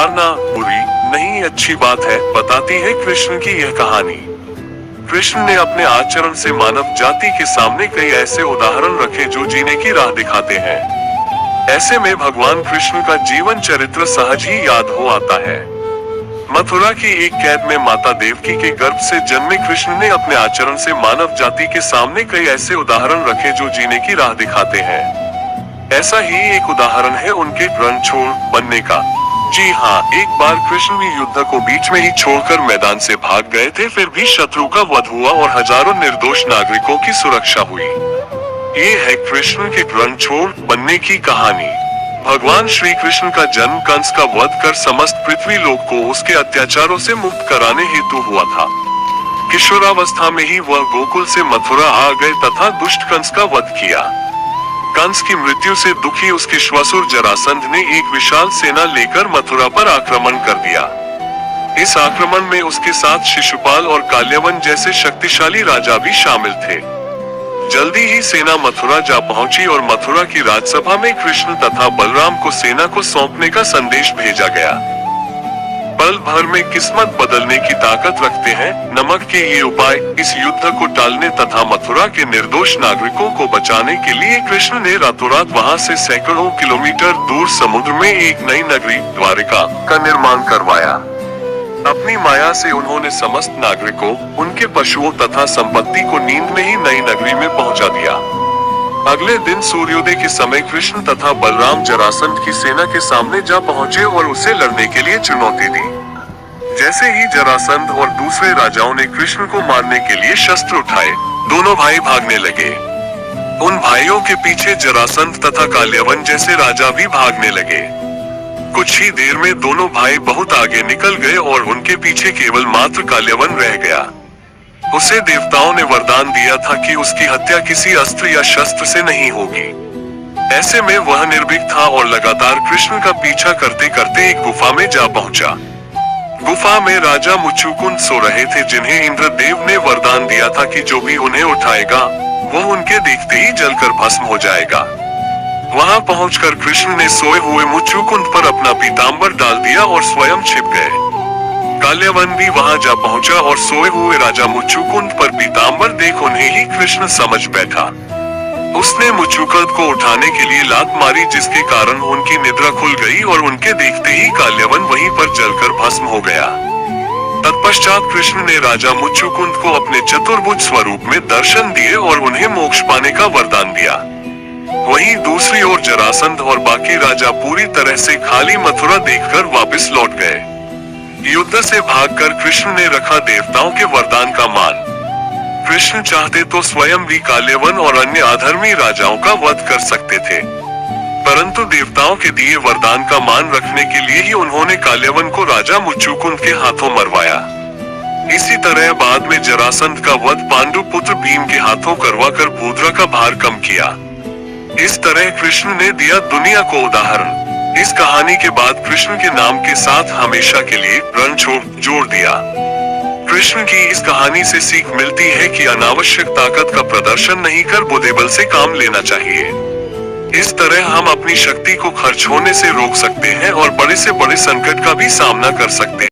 हारना बुरी नहीं अच्छी बात है, बताती है कृष्ण की यह कहानी। कृष्ण ने अपने आचरण से मानव जाति के सामने कई ऐसे उदाहरण रखे जो जीने की राह दिखाते हैं। ऐसे में भगवान कृष्ण का जीवन चरित्र सहज ही याद हो आता है। मथुरा की एक कैद में माता देवकी के गर्भ से जन्मे कृष्ण ने अपने आचरण से मानव जाति के सामने कई ऐसे उदाहरण रखे जो जीने की राह दिखाते हैं। ऐसा ही एक उदाहरण है उनके रणछोड़ बनने का। जी हाँ, एक बार कृष्ण भी युद्ध को बीच में ही छोड़कर मैदान से भाग गए थे, फिर भी शत्रु का वध हुआ और हजारों निर्दोष नागरिकों की सुरक्षा हुई। ये है कृष्ण के रणछोड़ बनने की कहानी। भगवान श्री कृष्ण का जन्म कंस का वध कर समस्त पृथ्वी लोक को उसके अत्याचारों से मुक्त कराने हेतु हुआ था। किशोरावस्था में ही वह गोकुल से मथुरा आ गए तथा दुष्ट कंस का वध किया। कंस की मृत्यु से दुखी उसके श्वशुर जरासंध ने एक विशाल सेना लेकर मथुरा पर आक्रमण कर दिया। इस आक्रमण में उसके साथ शिशुपाल और काल्यवन जैसे शक्तिशाली राजा भी शामिल थे। जल्दी ही सेना मथुरा जा पहुंची और मथुरा की राजसभा में कृष्ण तथा बलराम को सेना को सौंपने का संदेश भेजा गया। पल भर में किस्मत बदलने की ताकत रखते हैं नमक के ये उपाय। इस युद्ध को टालने तथा मथुरा के निर्दोष नागरिकों को बचाने के लिए कृष्ण ने रातों रात वहां से सैकड़ों किलोमीटर दूर समुद्र में एक नई नगरी द्वारिका का निर्माण करवाया। अपनी माया से उन्होंने समस्त नागरिकों, उनके पशुओं तथा संपत्ति को नींद में ही नई नगरी में पहुंचा दिया। अगले दिन सूर्योदय के समय कृष्ण तथा बलराम जरासंध की सेना के सामने जा पहुंचे और उसे लड़ने के लिए चुनौती दी। जैसे ही जरासंध और दूसरे राजाओं ने कृष्ण को मारने के लिए शस्त्र उठाए, दोनों भाई भागने लगे। उन भाइयों के पीछे जरासंध तथा काल्यवन जैसे राजा भी भागने लगे। कुछ ही देर में दोनों भाई बहुत आगे निकल गए और उनके पीछे केवल मात्र काल्यवन रह गया। उसे देवताओं ने वरदान दिया था कि उसकी हत्या किसी अस्त्र या शस्त्र से नहीं होगी। ऐसे में वह निर्भीक था और लगातार कृष्ण का पीछा करते करते एक गुफा में जा पहुंचा। गुफा में राजा मुचुकुंद सो रहे थे, जिन्हें इंद्रदेव ने वरदान दिया था कि जो भी उन्हें उठाएगा वह उनके देखते ही जलकर भस्म हो जाएगा। वहां पहुंचकर कृष्ण ने सोए हुए मुचुकुंद पर अपना पीताम्बर डाल दिया और स्वयं छिप गए। काल्यवन भी वहां जा पहुंचा और सोए हुए राजा मुचुकुंद पर पीताम्बर देख उन्हें ही कृष्ण समझ बैठा। उसने मुचुकुंद को उठाने के लिए लात मारी, जिसके कारण उनकी निद्रा खुल गई और उनके देखते ही काल्यवन वहीं पर जलकर भस्म हो गया। तत्पश्चात कृष्ण ने राजा मुचुकुंद को अपने चतुर्भुज स्वरूप में दर्शन दिए और उन्हें मोक्ष पाने का वरदान दिया। वहीं दूसरी ओर जरासंध और बाकी राजा पूरी तरह से खाली मथुरा देखकर वापस लौट गए। युद्ध से भागकर कृष्ण ने रखा देवताओं के वरदान का मान। कृष्ण चाहते तो स्वयं भी काल्यवन और अन्य अधर्मी राजाओं का वध कर सकते थे, परंतु देवताओं के दिए वरदान का मान रखने के लिए ही उन्होंने काल्यवन को राजा मुचुकुंद के हाथों मरवाया। इसी तरह बाद में जरासंध का वध पांडु पुत्र भीम के हाथों करवाकर भूद्रा का भार कम किया। इस तरह कृष्ण ने दिया दुनिया को उदाहरण। इस कहानी के बाद कृष्ण के नाम के साथ हमेशा के लिए रणछोड़ जोड़ दिया। कृष्ण की इस कहानी से सीख मिलती है कि अनावश्यक ताकत का प्रदर्शन नहीं कर बुद्धिबल से काम लेना चाहिए। इस तरह हम अपनी शक्ति को खर्च होने से रोक सकते हैं और बड़े से बड़े संकट का भी सामना कर सकते हैं।